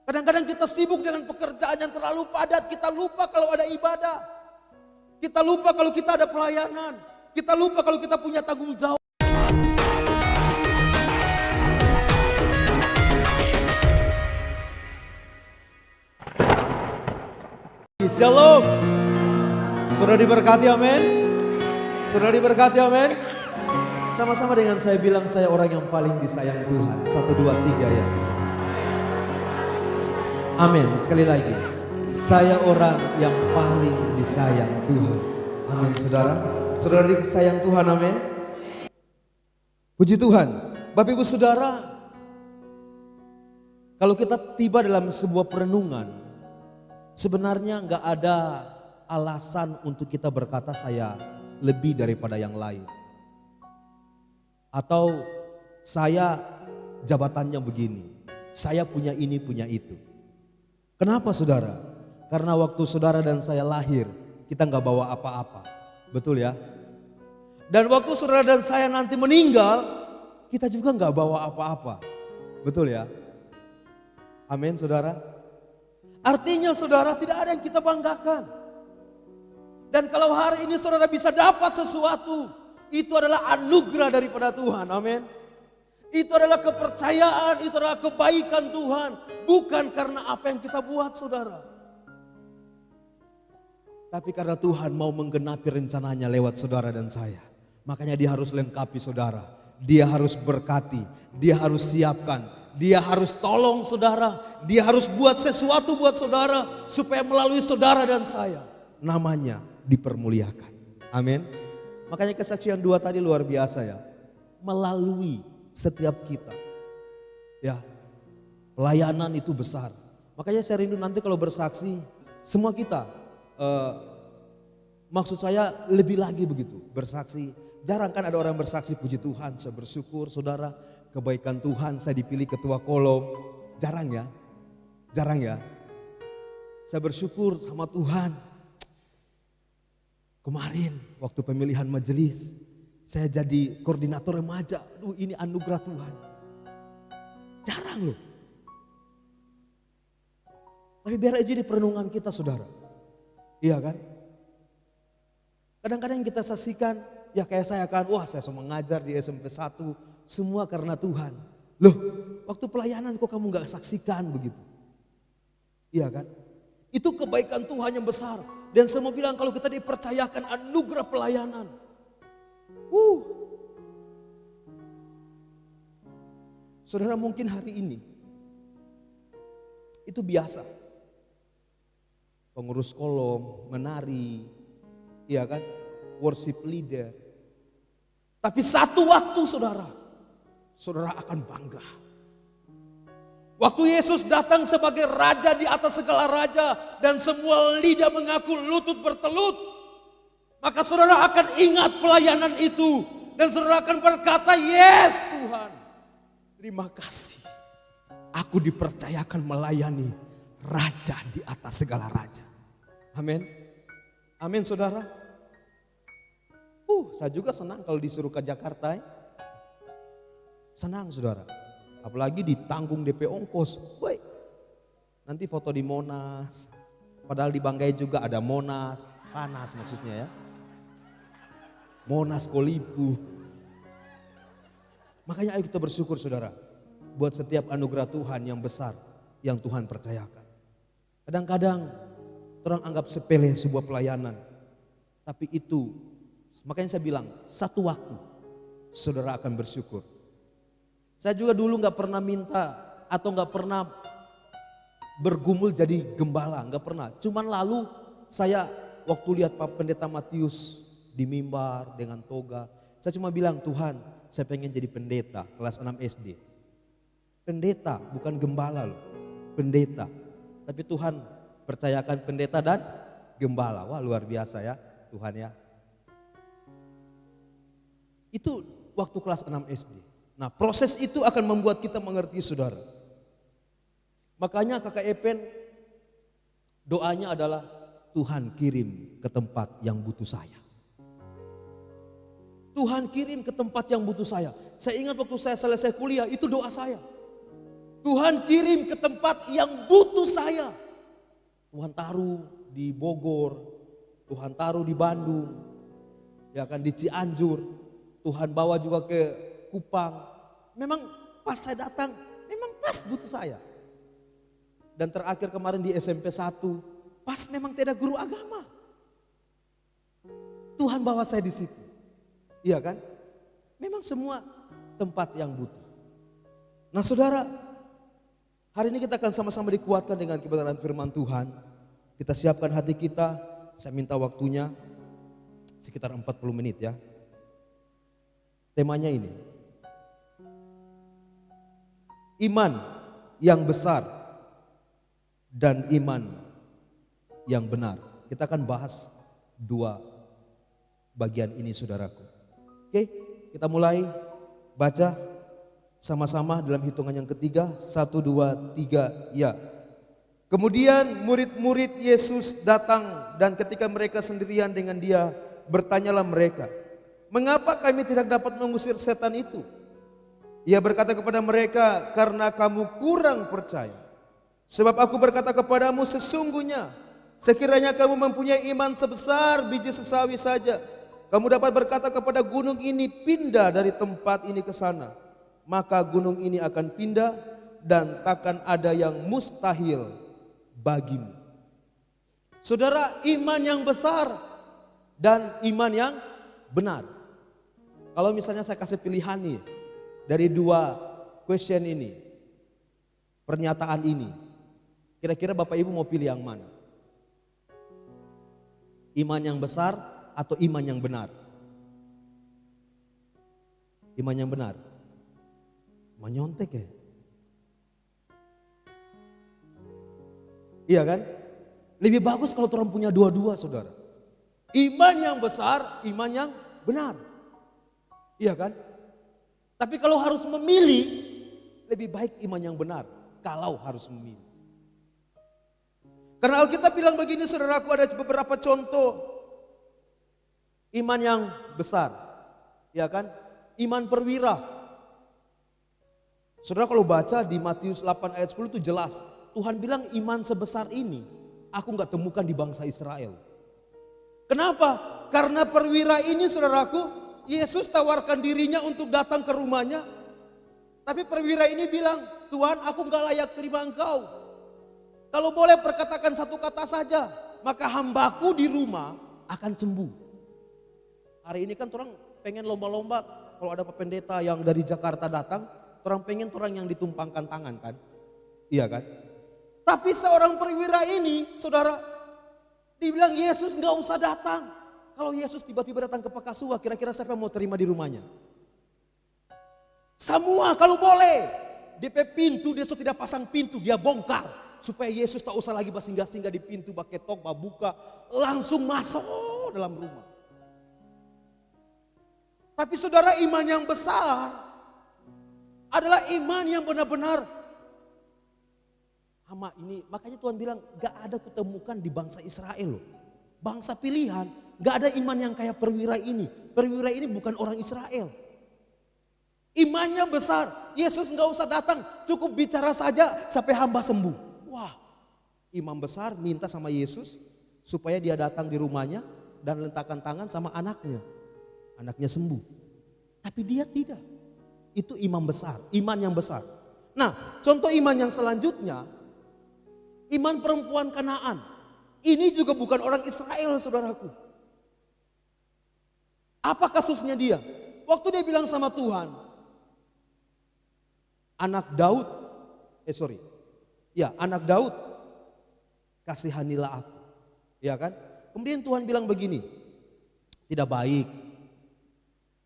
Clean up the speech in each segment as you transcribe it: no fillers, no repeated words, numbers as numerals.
Kadang-kadang kita sibuk dengan pekerjaan yang terlalu padat, kita lupa kalau ada ibadah. Kita lupa kalau kita ada pelayanan. Kita lupa kalau kita punya tanggung jawab. Shalom. Sudah diberkati, amin. Sudah diberkati, amin. Sama-sama dengan saya bilang, saya orang yang paling disayang Tuhan. 1, 2, 3 ya. Amin. Sekali lagi, saya orang yang paling disayang Tuhan. Amin, saudara. Saudara disayang Tuhan, amin. Puji Tuhan. Bapak Ibu Saudara, kalau kita tiba dalam sebuah perenungan, sebenarnya nggak ada alasan untuk kita berkata saya lebih daripada yang lain. Atau saya jabatannya begini, saya punya ini, punya itu. Kenapa saudara? Karena waktu saudara dan saya lahir, kita nggak bawa apa-apa. Betul ya? Dan waktu saudara dan saya nanti meninggal, kita juga nggak bawa apa-apa. Betul ya? Amin saudara? Artinya saudara, tidak ada yang kita banggakan. Dan kalau hari ini saudara bisa dapat sesuatu, itu adalah anugerah daripada Tuhan, amin. Itu adalah kepercayaan, itu adalah kebaikan Tuhan. Bukan karena apa yang kita buat saudara. Tapi karena Tuhan mau menggenapi rencananya lewat saudara dan saya. Makanya dia harus lengkapi saudara. Dia harus berkati, dia harus siapkan. Dia harus tolong saudara, dia harus buat sesuatu buat saudara supaya melalui saudara dan saya namanya dipermuliakan. Amin. Makanya kesaksian 2 tadi luar biasa ya. Melalui setiap kita. Ya. Pelayanan itu besar. Makanya saya rindu nanti kalau bersaksi semua kita maksud saya lebih lagi begitu bersaksi. Jarang kan ada orang bersaksi, puji Tuhan, saya bersyukur saudara, kebaikan Tuhan saya dipilih ketua kolom. Jarang ya. Jarang ya. Saya bersyukur sama Tuhan. Kemarin waktu pemilihan majelis, saya jadi koordinator remaja. Aduh, ini anugerah Tuhan. Jarang loh. Tapi biar aja di perenungan kita saudara. Iya kan? Kadang-kadang kita saksikan, ya kayak saya kan, wah saya semua mengajar di SMP 1, semua karena Tuhan. Loh, waktu pelayanan kok kamu gak saksikan begitu? Iya kan? Itu kebaikan Tuhan yang besar. Dan saya mau bilang kalau kita dipercayakan anugerah pelayanan. Saudara mungkin hari ini itu biasa. Pengurus kolom, menari, iya kan? Worship leader. Tapi satu waktu saudara akan bangga. Waktu Yesus datang sebagai raja di atas segala raja dan semua lidah mengaku lutut bertelut, maka saudara akan ingat pelayanan itu dan saudara akan berkata, yes Tuhan, terima kasih. Aku dipercayakan melayani raja di atas segala raja. Amin. Amin saudara. Saya juga senang kalau disuruh ke Jakarta. Senang saudara. Apalagi ditanggung DP ongkos. Woi, nanti foto di Monas. Padahal di Banggai juga ada Monas. Panas maksudnya ya. Monas Kolibu. Makanya ayo kita bersyukur saudara. Buat setiap anugerah Tuhan yang besar. Yang Tuhan percayakan. Kadang-kadang orang anggap sepele sebuah pelayanan. Tapi itu, makanya saya bilang satu waktu saudara akan bersyukur. Saya juga dulu gak pernah minta atau gak pernah bergumul jadi gembala, gak pernah. Cuman lalu saya waktu lihat Pak Pendeta Matius di mimbar dengan toga, saya cuma bilang, Tuhan saya pengen jadi pendeta kelas 6 SD. Pendeta bukan gembala loh, pendeta. Tapi Tuhan percayakan pendeta dan gembala. Wah luar biasa ya Tuhan ya. Itu waktu kelas 6 SD. Nah proses itu akan membuat kita mengerti saudara. Makanya kakak Epen doanya adalah Tuhan kirim ke tempat yang butuh saya. Tuhan kirim ke tempat yang butuh saya. Saya ingat waktu saya selesai kuliah itu doa saya. Tuhan kirim ke tempat yang butuh saya. Tuhan taruh di Bogor, Tuhan taruh di Bandung, ya kan, di Cianjur, Tuhan bawa juga ke Kupang. Memang pas saya datang, memang pas butuh saya. Dan terakhir kemarin di SMP 1, pas memang tidak guru agama. Tuhan bawa saya di situ. Iya kan? Memang semua tempat yang butuh. Nah saudara, hari ini kita akan sama-sama dikuatkan dengan kebenaran firman Tuhan. Kita siapkan hati kita, saya minta waktunya sekitar 40 menit ya. Temanya ini, iman yang besar dan iman yang benar. Kita akan bahas dua bagian ini saudaraku. Oke, kita mulai baca sama-sama dalam hitungan yang ketiga. 1, 2, 3, ya. Kemudian murid-murid Yesus datang dan ketika mereka sendirian dengan dia, bertanyalah mereka, mengapa kami tidak dapat mengusir setan itu? Ia berkata kepada mereka, karena kamu kurang percaya. Sebab aku berkata kepadamu sesungguhnya, sekiranya kamu mempunyai iman sebesar biji sesawi saja, kamu dapat berkata kepada gunung ini, pindah dari tempat ini ke sana. Maka gunung ini akan pindah dan takkan ada yang mustahil bagimu. Saudara, iman yang besar dan iman yang benar. Kalau misalnya saya kasih pilihan nih, dari dua question ini, pernyataan ini, kira-kira Bapak Ibu mau pilih yang mana? Iman yang besar atau iman yang benar? Iman yang benar. Menyontek ya? Iya kan? Lebih bagus kalau orang punya dua-dua saudara. Iman yang besar, iman yang benar. Iya kan? Tapi kalau harus memilih, lebih baik iman yang benar. Kalau harus memilih. Karena Alkitab bilang begini saudaraku, ada beberapa contoh iman yang besar, ya kan? Iman perwira. Saudara kalau baca di Matius 8 ayat 10 itu jelas. Tuhan bilang iman sebesar ini aku gak temukan di bangsa Israel. Kenapa? Karena perwira ini saudaraku, Yesus tawarkan dirinya untuk datang ke rumahnya. Tapi perwira ini bilang, Tuhan aku gak layak terima engkau. Kalau boleh perkatakan satu kata saja, maka hambaku di rumah akan sembuh. Hari ini kan orang pengen lomba-lomba, kalau ada pendeta yang dari Jakarta datang, orang pengen orang yang ditumpangkan tangan kan. Iya kan? Tapi seorang perwira ini, saudara, dibilang Yesus gak usah datang. Kalau Yesus tiba-tiba datang ke Pakasua, kira-kira siapa yang mau terima di rumahnya? Semua kalau boleh. DP pintu, dia sudah tidak pasang pintu, dia bongkar. Supaya Yesus tak usah lagi singgah-singgah di pintu, baketok, buka, langsung masuk dalam rumah. Tapi saudara, iman yang besar adalah iman yang benar-benar sama ini. Makanya Tuhan bilang gak ada kutemukan di bangsa Israel loh. Bangsa pilihan, gak ada iman yang kayak perwira ini. Perwira ini bukan orang Israel. Imannya besar. Yesus gak usah datang, cukup bicara saja sampai hamba sembuh. Wah, imam besar minta sama Yesus supaya dia datang di rumahnya dan letakkan tangan sama anaknya. Anaknya sembuh. Tapi dia tidak. Itu imam besar, iman yang besar. Nah, contoh iman yang selanjutnya, iman perempuan Kanaan. Ini juga bukan orang Israel, saudaraku. Apa kasusnya dia? Waktu dia bilang sama Tuhan, anak Daud, anak Daud, kasihanilah aku. Ya kan? Kemudian Tuhan bilang begini, tidak baik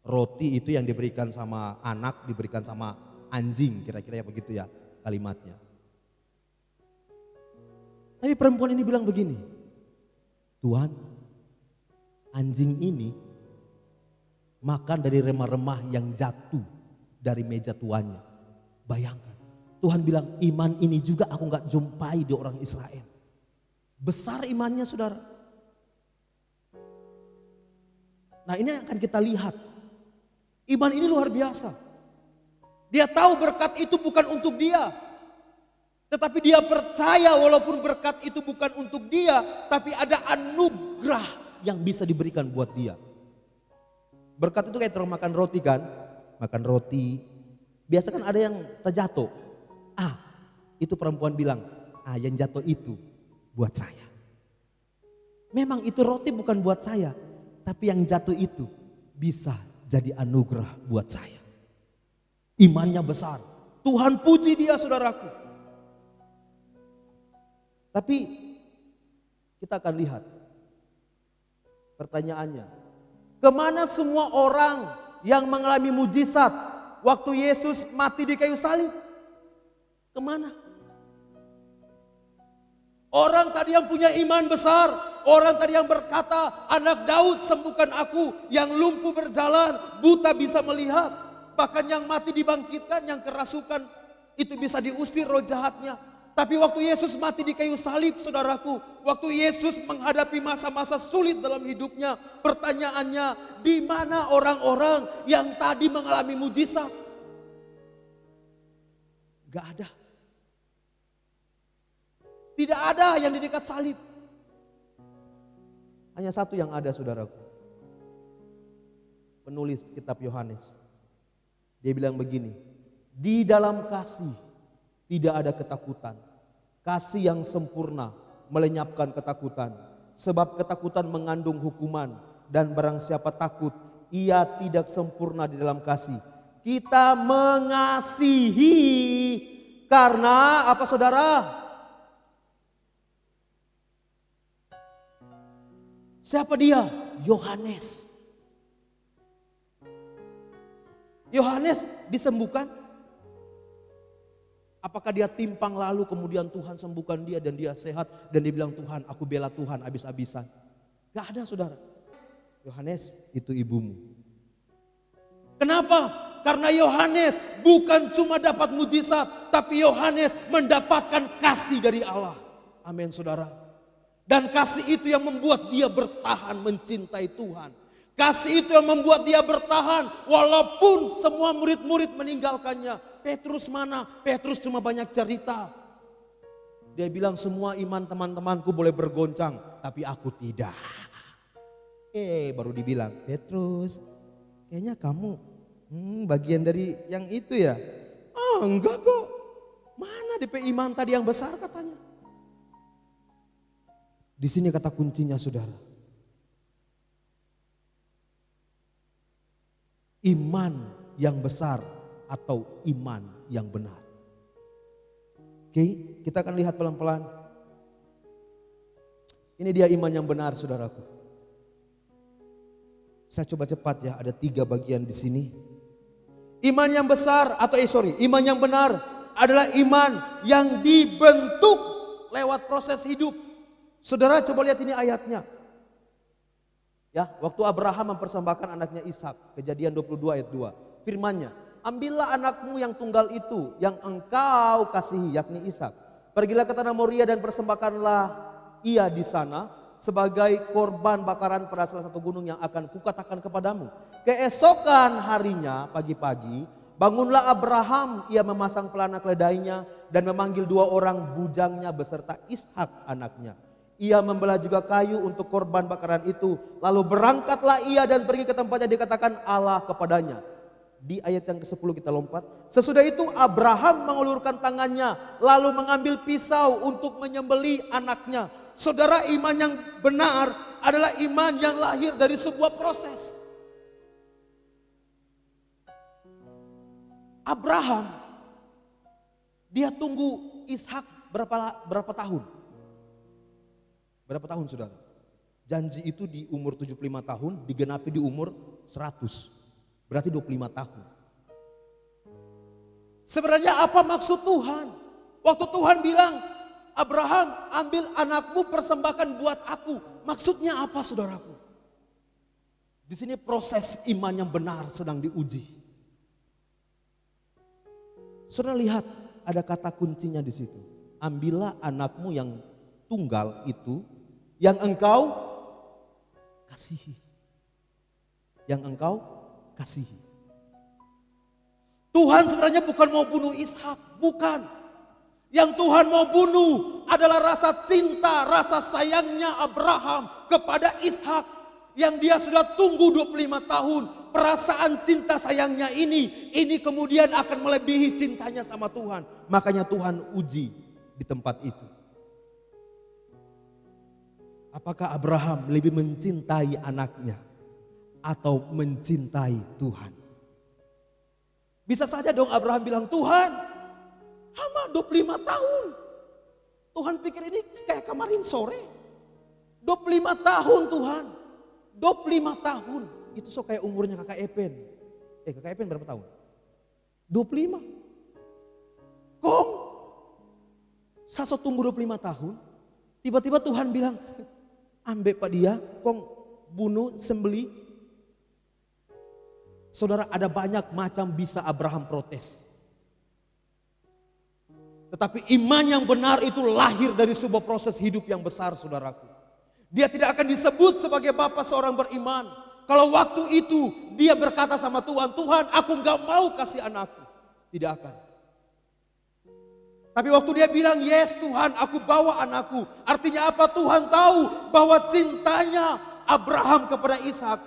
roti itu yang diberikan sama anak, diberikan sama anjing, kira-kira ya begitu ya kalimatnya. Tapi perempuan ini bilang begini, Tuhan, anjing ini makan dari remah-remah yang jatuh dari meja tuannya. Bayangkan, Tuhan bilang iman ini juga aku gak jumpai di orang Israel. Besar imannya saudara. Nah ini akan kita lihat. Iman ini luar biasa. Dia tahu berkat itu bukan untuk dia. Tetapi dia percaya walaupun berkat itu bukan untuk dia, tapi ada anugerah yang bisa diberikan buat dia. Berkat itu kayak orang makan roti kan, makan roti. Biasa kan ada yang terjatuh. Itu perempuan bilang, yang jatuh itu buat saya. Memang itu roti bukan buat saya, tapi yang jatuh itu bisa jadi anugerah buat saya. Imannya besar. Tuhan puji dia, saudaraku. Tapi kita akan lihat pertanyaannya. Kemana semua orang yang mengalami mujizat waktu Yesus mati di kayu salib? Kemana? Orang tadi yang punya iman besar, orang tadi yang berkata, anak Daud sembuhkan aku, yang lumpuh berjalan, buta bisa melihat, bahkan yang mati dibangkitkan, yang kerasukan itu bisa diusir roh jahatnya. Tapi waktu Yesus mati di kayu salib, saudaraku, waktu Yesus menghadapi masa-masa sulit dalam hidupnya, pertanyaannya, di mana orang-orang yang tadi mengalami mujizat? Gak ada. Tidak ada yang di dekat salib. Hanya satu yang ada, saudaraku. Penulis kitab Yohanes. Dia bilang begini, di dalam kasih tidak ada ketakutan. Kasih yang sempurna melenyapkan ketakutan. Sebab ketakutan mengandung hukuman. Dan barang siapa takut, ia tidak sempurna di dalam kasih. Kita mengasihi karena apa, saudara? Siapa dia? Yohanes. Yohanes disembuhkan. Apakah dia timpang lalu kemudian Tuhan sembuhkan dia dan dia sehat dan dia bilang, Tuhan aku bela Tuhan habis-habisan. Gak ada, saudara. Yohanes itu ibumu. Kenapa? Karena Yohanes bukan cuma dapat mujizat, tapi Yohanes mendapatkan kasih dari Allah. Amin, saudara. Dan kasih itu yang membuat dia bertahan mencintai Tuhan. Kasih itu yang membuat dia bertahan walaupun semua murid-murid meninggalkannya. Petrus mana? Petrus cuma banyak cerita. Dia bilang semua iman teman-temanku boleh bergoncang, tapi aku tidak. Baru dibilang, Petrus, kayaknya kamu bagian dari yang itu ya? Enggak kok. Mana DP iman tadi yang besar katanya? Di sini kata kuncinya, saudara. Iman yang besar atau iman yang benar. Oke, kita akan lihat pelan-pelan. Ini dia iman yang benar, saudaraku. Saya coba cepat ya, ada 3 bagian di sini. Iman yang besar atau iman yang benar adalah iman yang dibentuk lewat proses hidup. Saudara coba lihat ini ayatnya. Ya, waktu Abraham mempersembahkan anaknya Ishak, Kejadian 22 ayat 2. Firman-Nya, ambillah anakmu yang tunggal itu yang engkau kasihi, yakni Ishak. Pergilah ke tanah Moria dan persembahkanlah ia di sana sebagai korban bakaran pada salah satu gunung yang akan kukatakan kepadamu. Keesokan harinya pagi-pagi bangunlah Abraham, ia memasang pelana keledainya dan memanggil 2 orang bujangnya beserta Ishak anaknya. Ia membelah juga kayu untuk korban bakaran itu. Lalu berangkatlah ia dan pergi ke tempat yang dikatakan Allah kepadanya. Di ayat yang ke-10 kita lompat. Sesudah itu Abraham mengulurkan tangannya lalu mengambil pisau untuk menyembelih anaknya. Saudara, iman yang benar adalah iman yang lahir dari sebuah proses. Abraham, dia tunggu Ishak berapa tahun? Berapa tahun, saudara? Janji itu di umur 75 tahun, digenapi di umur 100. Berarti 25 tahun. Sebenarnya apa maksud Tuhan? Waktu Tuhan bilang, Abraham ambil anakmu persembahkan buat aku. Maksudnya apa, saudaraku? Di sini proses iman yang benar sedang diuji. Saudara lihat, ada kata kuncinya di situ. Ambillah anakmu yang tunggal itu, yang engkau kasihi. Yang engkau kasihi. Tuhan sebenarnya bukan mau bunuh Ishak, bukan. Yang Tuhan mau bunuh adalah rasa cinta, rasa sayangnya Abraham kepada Ishak yang dia sudah tunggu 25 tahun. Perasaan cinta sayangnya ini kemudian akan melebihi cintanya sama Tuhan. Makanya Tuhan uji di tempat itu. Apakah Abraham lebih mencintai anaknya atau mencintai Tuhan? Bisa saja dong Abraham bilang, Tuhan, hamba 25 tahun. Tuhan pikir ini kayak kemarin sore. 25 tahun Tuhan. 25 tahun. Itu so kayak umurnya kakak Epen. Kakak Epen berapa tahun? 25. Kong, saya tunggu 25 tahun. Tiba-tiba Tuhan bilang, ambek pak dia, kong bunuh, sembeli. Saudara, ada banyak macam bisa Abraham protes. Tetapi iman yang benar itu lahir dari sebuah proses hidup yang besar, saudaraku. Dia tidak akan disebut sebagai bapak seorang beriman kalau waktu itu dia berkata sama Tuhan, Tuhan aku gak mau kasih anakku. Tidak akan. Tapi waktu dia bilang, yes Tuhan aku bawa anakku. Artinya apa? Tuhan tahu bahwa cintanya Abraham kepada Ishak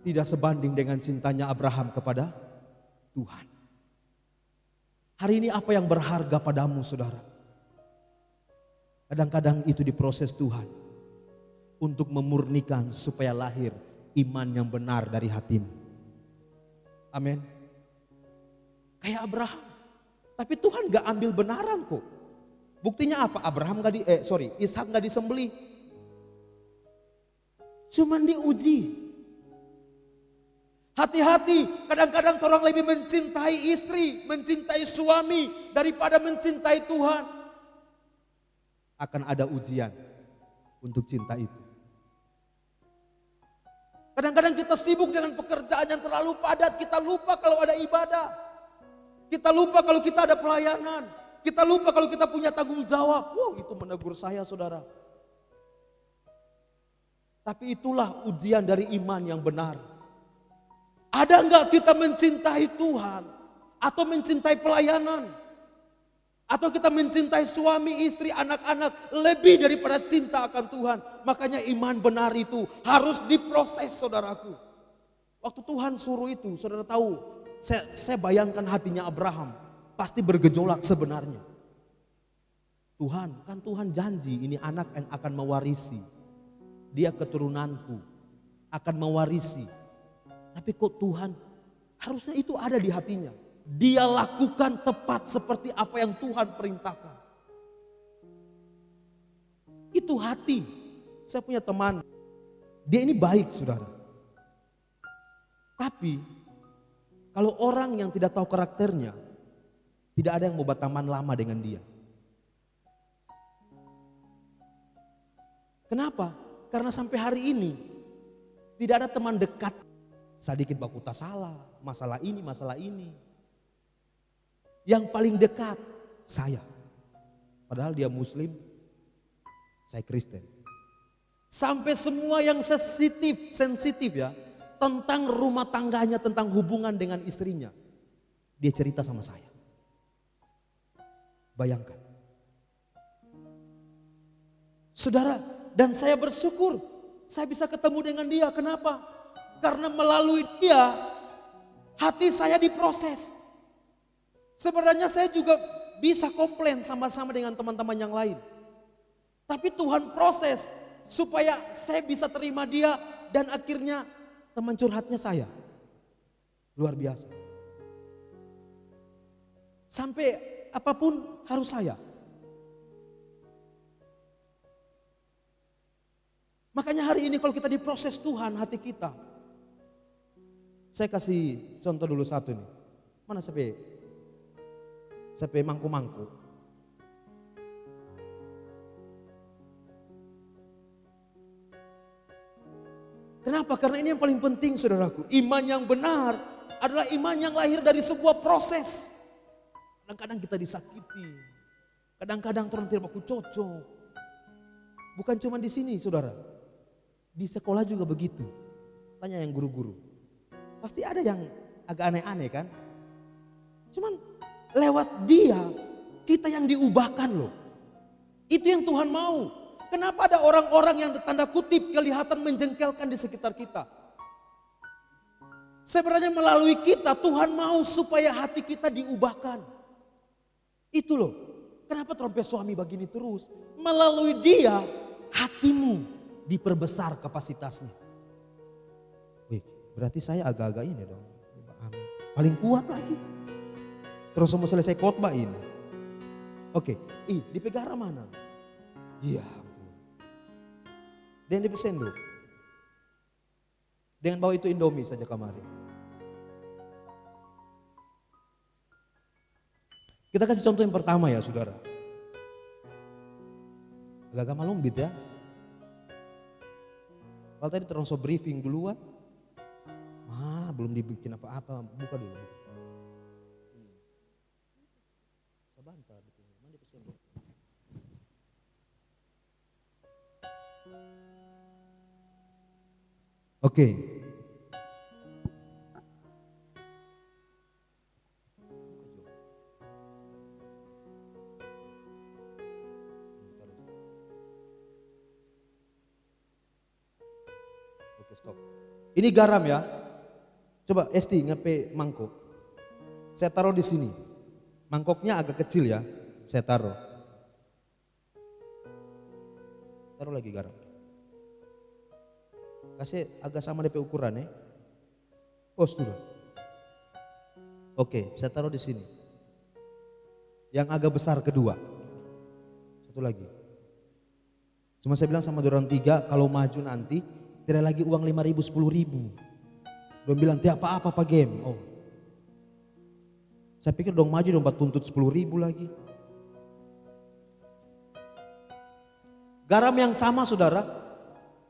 tidak sebanding dengan cintanya Abraham kepada Tuhan. Hari ini apa yang berharga padamu saudara? Kadang-kadang itu diproses Tuhan untuk memurnikan supaya lahir iman yang benar dari hatimu. Amin. Kayak Abraham. Tapi Tuhan gak ambil benaran kok. Buktinya apa? Ishak gak disembelih. Cuman diuji. Hati-hati, kadang-kadang orang lebih mencintai istri, mencintai suami daripada mencintai Tuhan. Akan ada ujian untuk cinta itu. Kadang-kadang kita sibuk dengan pekerjaan yang terlalu padat, kita lupa kalau ada ibadah. Kita lupa kalau kita ada pelayanan. Kita lupa kalau kita punya tanggung jawab. Wow, itu menegur saya saudara. Tapi itulah ujian dari iman yang benar. Ada enggak kita mencintai Tuhan atau mencintai pelayanan? Atau kita mencintai suami, istri, anak-anak lebih daripada cinta akan Tuhan. Makanya iman benar itu harus diproses saudaraku. Waktu Tuhan suruh itu, saudara tahu, saya bayangkan hatinya Abraham pasti bergejolak sebenarnya. Tuhan, kan Tuhan janji ini anak yang akan mewarisi. Dia keturunanku, akan mewarisi. Tapi kok Tuhan, harusnya itu ada di hatinya. Dia lakukan tepat seperti apa yang Tuhan perintahkan. Itu hati. Saya punya teman, dia ini baik saudara. Tapi kalau orang yang tidak tahu karakternya, tidak ada yang mau berteman lama dengan dia. Kenapa? Karena sampai hari ini tidak ada teman dekat. Sedikit baku tak salah, masalah ini. Yang paling dekat saya. Padahal dia Muslim, saya Kristen. Sampai semua yang sensitif ya, tentang rumah tangganya, tentang hubungan dengan istrinya. Dia cerita sama saya. Bayangkan. Saudara, dan saya bersyukur saya bisa ketemu dengan dia. Kenapa? Karena melalui dia hati saya diproses. Sebenarnya saya juga bisa komplain sama-sama dengan teman-teman yang lain. Tapi Tuhan proses supaya saya bisa terima dia dan akhirnya teman curhatnya saya. Luar biasa. Sampai apapun harus saya. Makanya hari ini kalau kita diproses Tuhan hati kita. Saya kasih contoh dulu satu nih. Mana sampai mangku-mangku. Kenapa? Karena ini yang paling penting saudaraku. Iman yang benar adalah iman yang lahir dari sebuah proses. Kadang-kadang kita disakiti. Kadang-kadang orang tidak baku cocok. Bukan cuma di sini saudara. Di sekolah juga begitu. Tanya yang guru-guru. Pasti ada yang agak aneh-aneh kan. Cuman Lewat dia kita yang diubahkan loh. Itu yang Tuhan mau. Kenapa ada orang-orang yang tanda kutip kelihatan menjengkelkan di sekitar kita? Sebenarnya melalui kita Tuhan mau supaya hati kita diubahkan. Itu loh. Kenapa trompet suami begini terus? Melalui dia hatimu diperbesar kapasitasnya. Wih, berarti saya agak-agak ini dong. Paling kuat lagi. Terus mau selesai khotbah ini. Oke, di Pegara mana? Iya. Dan di Pesendo. Dengan bawa itu Indomie saja kemarin. Kita kasih contoh yang pertama ya saudara. Agak malumbit ya. Kalau tadi terus briefing duluan. Belum dibikin apa-apa, buka dulu. Sebentar, mana Pesendo? Oke. Oke, stop. Ini garam ya. Coba Esti ngepe mangkok. Saya taruh di sini. Mangkoknya agak kecil ya. Saya taruh. Taruh lagi garam. Kasih agak sama DP ukuran ya. Oh sudah. Oke, saya taruh di sini. Yang agak besar kedua. Satu lagi. Cuma saya bilang sama dorang 3, kalau maju nanti tidak lagi uang 5.000, 10.000. Dong bilang tiap apa game. Oh, saya pikir dong maju dong tuntut 10.000 lagi. Garam yang sama saudara,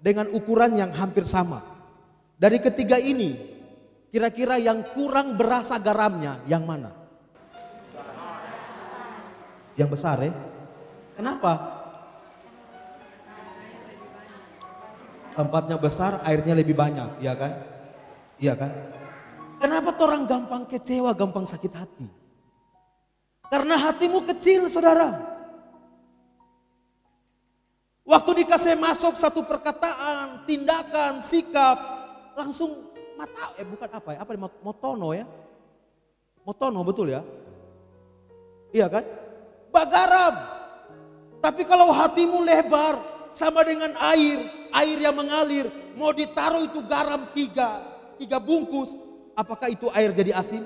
dengan ukuran yang hampir sama. Dari ketiga ini, kira-kira yang kurang berasa garamnya yang mana? Yang besar ya? Kenapa? Tempatnya besar, airnya lebih banyak, ya kan? Iya kan? Kenapa orang gampang kecewa, gampang sakit hati? Karena hatimu kecil saudara. Waktu dikasih masuk satu perkataan, tindakan, sikap, langsung mata, bukan apa ya, motono ya. Motono betul ya? Iya kan? Bagaram. Tapi kalau hatimu lebar sama dengan air yang mengalir, mau ditaruh itu garam 3 bungkus, apakah itu air jadi asin?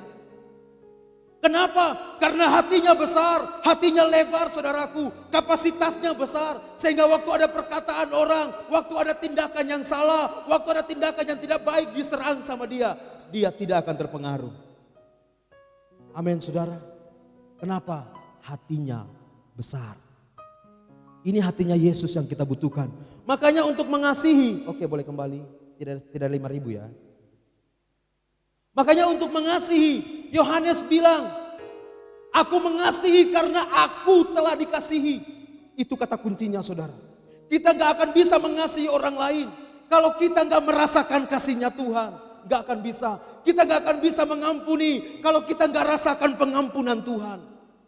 Kenapa? Karena hatinya besar, hatinya lebar saudaraku, kapasitasnya besar. Sehingga waktu ada perkataan orang, waktu ada tindakan yang salah, waktu ada tindakan yang tidak baik diserang sama dia tidak akan terpengaruh. Amin saudara. Kenapa? Hatinya besar. Ini hatinya Yesus yang kita butuhkan. Makanya untuk mengasihi, oke boleh kembali, tidak 5.000 ya. Makanya untuk mengasihi, Yohanes bilang, aku mengasihi karena aku telah dikasihi. Itu kata kuncinya saudara. Kita gak akan bisa mengasihi orang lain kalau kita gak merasakan kasihnya Tuhan. Gak akan bisa. Kita gak akan bisa mengampuni kalau kita gak rasakan pengampunan Tuhan.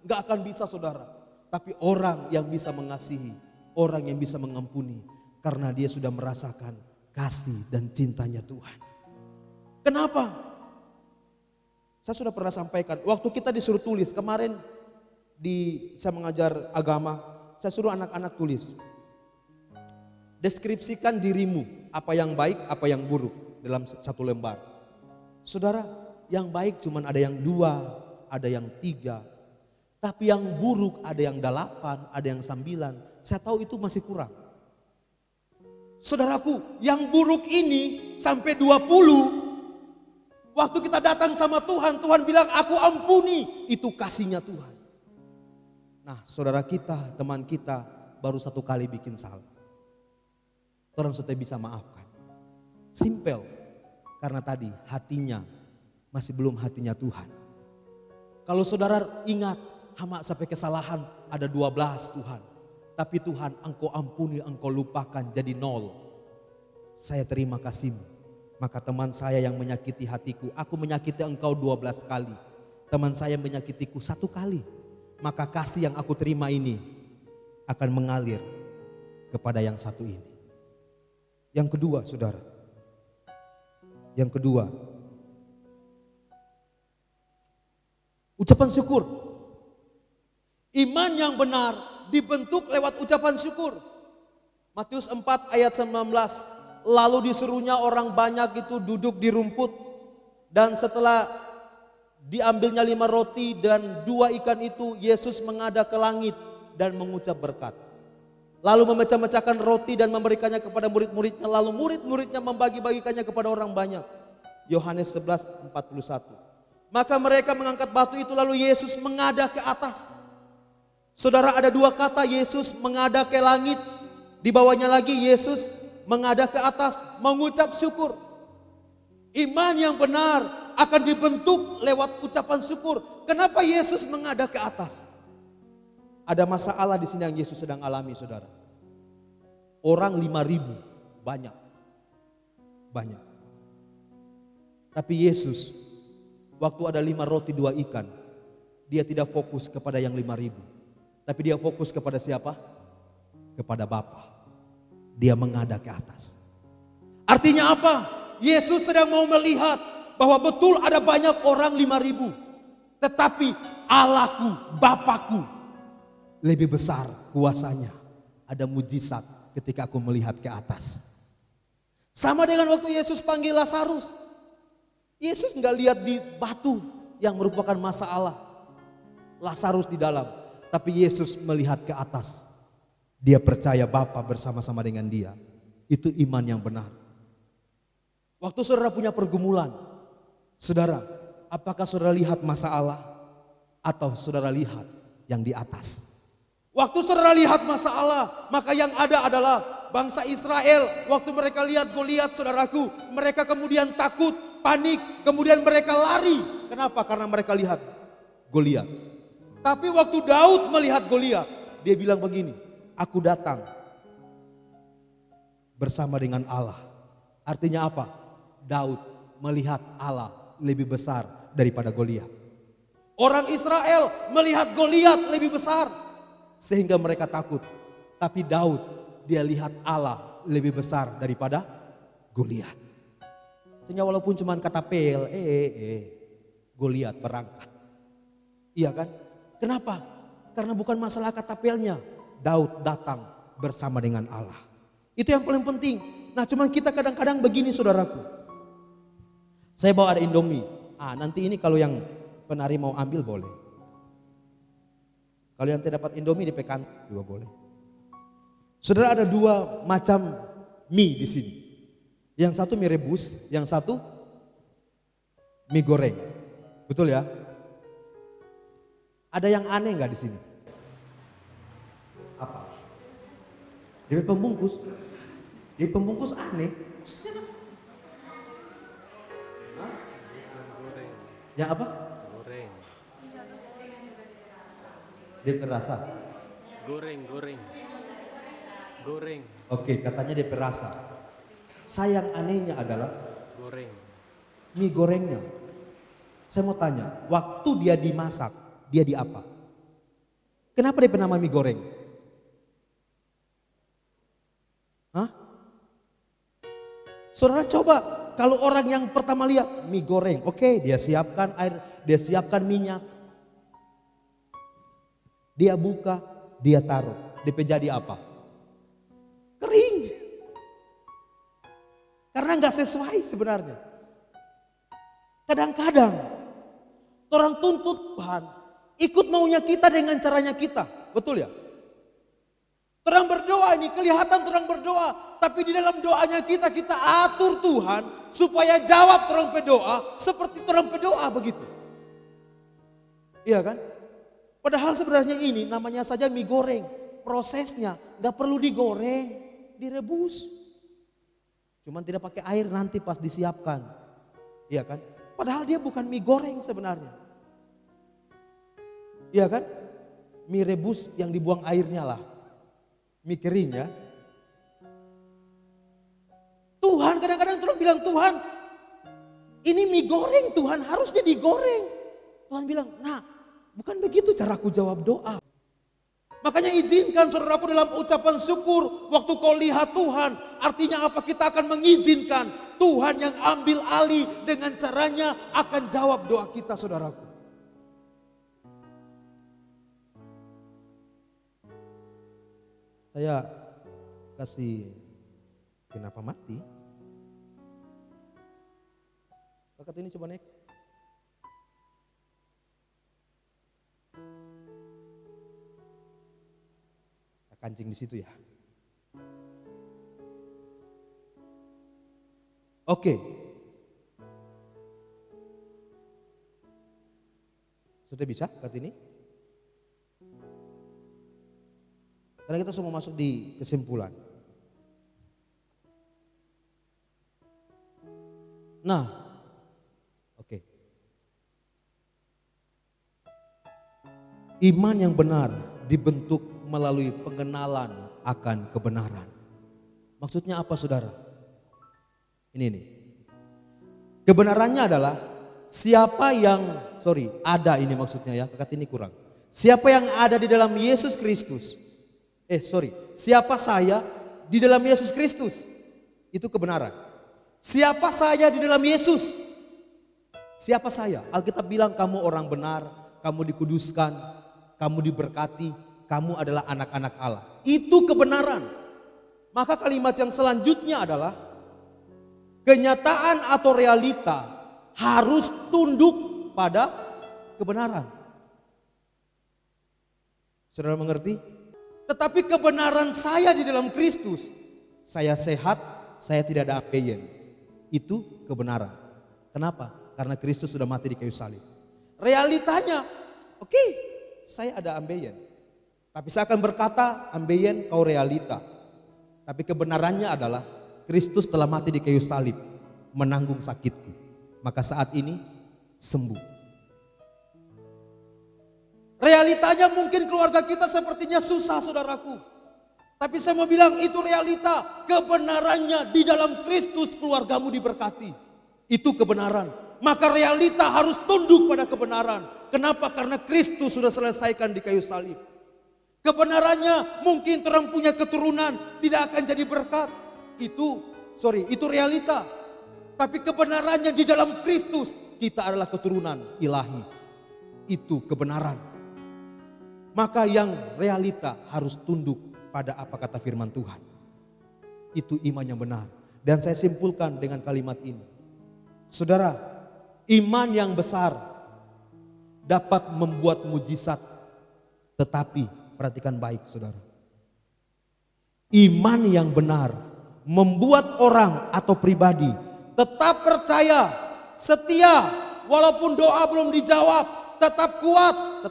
Gak akan bisa saudara. Tapi orang yang bisa mengasihi, orang yang bisa mengampuni, karena dia sudah merasakan kasih dan cintanya Tuhan. Kenapa? Saya sudah pernah sampaikan, waktu kita disuruh tulis, kemarin saya mengajar agama, saya suruh anak-anak tulis. Deskripsikan dirimu, apa yang baik, apa yang buruk dalam satu lembar. Saudara, yang baik cuman ada yang 2, ada yang 3. Tapi yang buruk ada yang 8, ada yang 9. Saya tahu itu masih kurang. Saudaraku, yang buruk ini sampai 20. Waktu kita datang sama Tuhan, Tuhan bilang aku ampuni. Itu kasihnya Tuhan. Nah saudara kita, teman kita baru 1 kali bikin salah. Orang sudah bisa maafkan. Simple. Karena tadi hatinya masih belum hatinya Tuhan. Kalau saudara ingat, hama sampai kesalahan ada 12 Tuhan. Tapi Tuhan engkau ampuni, engkau lupakan jadi 0. Saya terima kasih-Mu. Maka teman saya yang menyakiti hatiku, aku menyakiti engkau 12 kali. teman saya menyakitiku 1 kali, maka kasih yang aku terima ini akan mengalir kepada yang satu ini. Yang kedua, saudara. Yang kedua, ucapan syukur. Iman yang benar dibentuk lewat ucapan syukur. Matius 4 ayat 19. Lalu disuruhnya orang banyak itu duduk di rumput. Dan setelah diambilnya 5 roti dan 2 ikan itu, Yesus menghadap ke langit dan mengucap berkat. Lalu memecah-mecahkan roti dan memberikannya kepada murid-muridnya. Lalu murid-muridnya membagi-bagikannya kepada orang banyak. Yohanes 11:41. Maka mereka mengangkat batu itu, lalu Yesus menghadap ke atas. Saudara, ada 2 kata Yesus menghadap ke langit. Di bawahnya lagi Yesus menghadap ke atas, mengucap syukur. Iman yang benar akan dibentuk lewat ucapan syukur. Kenapa Yesus menghadap ke atas? Ada masalah di sini yang Yesus sedang alami, saudara. Orang 5.000 banyak. Tapi Yesus, waktu ada 5 roti 2 ikan, dia tidak fokus kepada yang 5.000. Tapi dia fokus kepada siapa? Kepada Bapa. Dia menghadap ke atas. Artinya apa? Yesus sedang mau melihat bahwa betul ada banyak orang 5.000. Tetapi Allahku, Bapakku lebih besar kuasanya. Ada mujizat ketika aku melihat ke atas. Sama dengan waktu Yesus panggil Lazarus. Yesus nggak lihat di batu yang merupakan masalah Lazarus di dalam. Tapi Yesus melihat ke atas. Dia percaya Bapa bersama-sama dengan dia. Itu iman yang benar. Waktu saudara punya pergumulan, saudara, apakah saudara lihat masalah atau saudara lihat yang di atas? Waktu saudara lihat masalah, maka yang ada adalah bangsa Israel. Waktu mereka lihat Goliat, saudaraku, mereka kemudian takut, panik, kemudian mereka lari. Kenapa? Karena mereka lihat Goliat. Tapi waktu Daud melihat Goliat, dia bilang begini, aku datang bersama dengan Allah. Artinya apa? Daud melihat Allah lebih besar daripada Goliat. Orang Israel melihat Goliat lebih besar sehingga mereka takut. Tapi Daud, dia lihat Allah lebih besar daripada Goliat. Sehingga walaupun cuma kata pel, Goliat berangkat. Iya kan? Kenapa? Karena bukan masalah kata pelnya. Daud datang bersama dengan Allah. Itu yang paling penting. Nah, cuman kita kadang-kadang begini, saudaraku. Saya bawa ada Indomie. Nanti ini kalau yang penari mau ambil boleh. Kalau yang tidak dapat Indomie di pekan juga boleh. Saudara, ada 2 macam mie di sini. Yang satu mie rebus, yang satu mie goreng. Betul ya? Ada yang aneh nggak di sini? Apa? Dia pembungkus. Dia pembungkus aneh. Yang apa? Goreng. Dia perasa. Goreng. Oke, katanya dia perasa. Sayang anehnya adalah Goreng. mie gorengnya. Saya mau tanya, waktu dia dimasak, dia di apa? Kenapa dia bernama mie goreng? Hah? Saudara coba, kalau orang yang pertama lihat mie goreng, oke, dia siapkan air, dia siapkan minyak. Dia buka, dia taruh. DP jadi apa? Kering. Karena nggak sesuai sebenarnya. Kadang-kadang orang tuntut Tuhan ikut maunya kita dengan caranya kita. Betul ya? Orang berdoa ini kelihatan orang berdoa, tapi di dalam doanya kita atur Tuhan supaya jawab orang berdoa seperti orang berdoa begitu. Iya kan? Padahal sebenarnya ini namanya saja mie goreng. Prosesnya nggak perlu digoreng, direbus. Cuman tidak pakai air nanti pas disiapkan. Iya kan? Padahal dia bukan mie goreng sebenarnya. Iya kan? Mie rebus yang dibuang airnya lah. Mie kering ya. Tuhan kadang-kadang terus bilang, Tuhan ini mie goreng, Tuhan harusnya digoreng. Tuhan bilang, nah bukan begitu caraku jawab doa. Makanya izinkan saudaraku dalam ucapan syukur waktu kau lihat Tuhan. Artinya apa? Kita akan mengizinkan Tuhan yang ambil alih dengan caranya akan jawab doa kita saudaraku. Saya kasih kenapa mati. Kakak ini coba next. Kancing di situ ya. Oke. Sudah bisa Kartini? Karena kita semua masuk di kesimpulan. Nah, oke. Iman yang benar dibentuk melalui pengenalan akan kebenaran. Maksudnya apa saudara? Ini nih. Kebenarannya adalah siapa yang, ada ini maksudnya ya, kata ini kurang. Siapa yang ada di dalam Yesus Kristus. Siapa saya di dalam Yesus Kristus. Itu kebenaran. Siapa saya di dalam Yesus? Siapa saya? Alkitab bilang kamu orang benar, kamu dikuduskan, kamu diberkati, kamu adalah anak-anak Allah. Itu kebenaran. Maka kalimat yang selanjutnya adalah kenyataan atau realita harus tunduk pada kebenaran. Saudara mengerti? Tetapi kebenaran saya di dalam Kristus, saya sehat, saya tidak ada ambeien. Itu kebenaran. Kenapa? Karena Kristus sudah mati di kayu salib. Realitanya, oke, saya ada ambeien. Tapi saya akan berkata, ambeien kau realita. Tapi kebenarannya adalah Kristus telah mati di kayu salib, menanggung sakitku. Maka saat ini sembuh. Realitanya mungkin keluarga kita sepertinya susah saudaraku. Tapi saya mau bilang itu realita. Kebenarannya di dalam Kristus keluargamu diberkati. Itu kebenaran. Maka realita harus tunduk pada kebenaran. Kenapa? Karena Kristus sudah selesaikan di kayu salib. Kebenarannya mungkin orang punya keturunan tidak akan jadi berkat. Itu realita. Tapi kebenarannya di dalam Kristus kita adalah keturunan ilahi. Itu kebenaran. Maka yang realita harus tunduk pada apa kata firman Tuhan. Itu iman yang benar. Dan saya simpulkan dengan kalimat ini. Saudara, iman yang besar dapat membuat mujizat. Tetapi perhatikan baik saudara. Iman yang benar membuat orang atau pribadi tetap percaya, setia, walaupun doa belum dijawab, tetap kuat,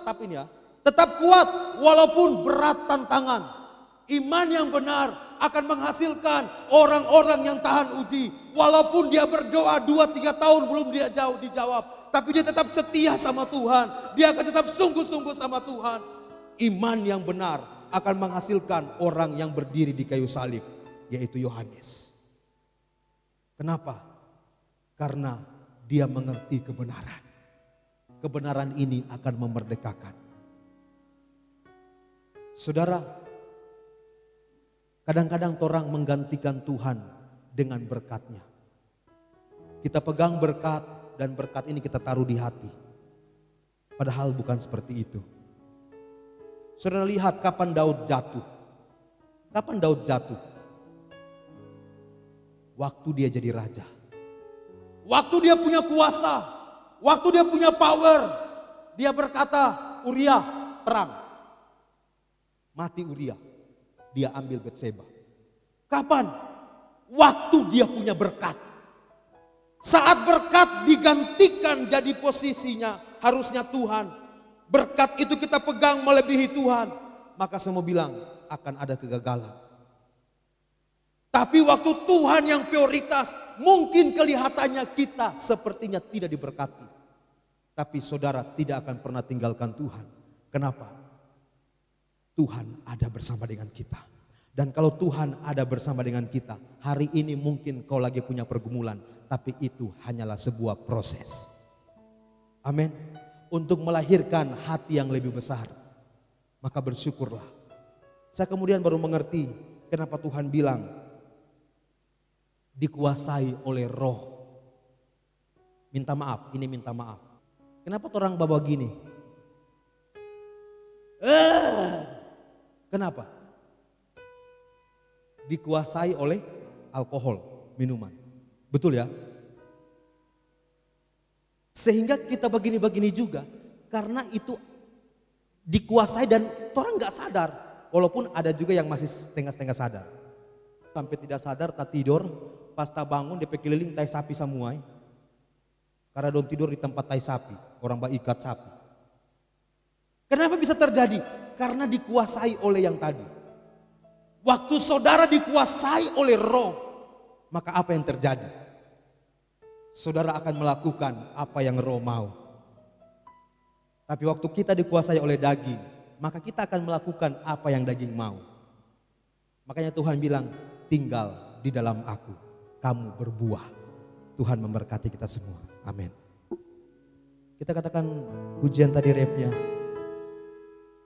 tetap kuat walaupun berat tantangan. Iman yang benar akan menghasilkan orang-orang yang tahan uji. Walaupun dia berdoa 2-3 tahun belum dia dijawab, tapi dia tetap setia sama Tuhan. Dia akan tetap sungguh-sungguh sama Tuhan. Iman yang benar akan menghasilkan orang yang berdiri di kayu salib, yaitu Yohanes. Kenapa? Karena dia mengerti kebenaran. Kebenaran ini akan memerdekakan. Saudara, kadang-kadang orang menggantikan Tuhan dengan berkatnya. Kita pegang berkat dan berkat ini kita taruh di hati. Padahal bukan seperti itu. Saudara lihat kapan Daud jatuh. Kapan Daud jatuh? Waktu dia jadi raja. Waktu dia punya kuasa. Waktu dia punya power. Dia berkata, Uria perang. Mati Uria. Dia ambil Betseba. Kapan? Waktu dia punya berkat. Saat berkat digantikan jadi posisinya harusnya Tuhan. Berkat itu kita pegang melebihi Tuhan. Maka saya mau bilang akan ada kegagalan. Tapi waktu Tuhan yang prioritas, mungkin kelihatannya kita sepertinya tidak diberkati. Tapi saudara tidak akan pernah tinggalkan Tuhan. Kenapa? Tuhan ada bersama dengan kita. Dan kalau Tuhan ada bersama dengan kita, hari ini mungkin kau lagi punya pergumulan, tapi itu hanyalah sebuah proses. Amin. untuk melahirkan hati yang lebih besar. Maka bersyukurlah. Saya kemudian baru mengerti kenapa Tuhan bilang dikuasai oleh roh. Minta maaf, ini minta maaf. Kenapa orang bawa gini? Kenapa? Dikuasai oleh alkohol, minuman. Betul ya? Sehingga kita begini-begini juga karena itu dikuasai dan orang nggak sadar. Walaupun ada juga yang masih setengah-setengah sadar. Sampai tidak sadar, tak tidur, pas tak bangun dia keliling tai sapi semua. Karena dong tidur di tempat tai sapi, orang ikat sapi. Kenapa bisa terjadi? Karena dikuasai oleh yang tadi. Waktu saudara dikuasai oleh roh, maka apa yang terjadi? Saudara akan melakukan apa yang roh mau. Tapi waktu kita dikuasai oleh daging, maka kita akan melakukan apa yang daging mau. Makanya Tuhan bilang, tinggal di dalam aku, kamu berbuah. Tuhan memberkati kita semua. Amin. Kita katakan pujian tadi refnya.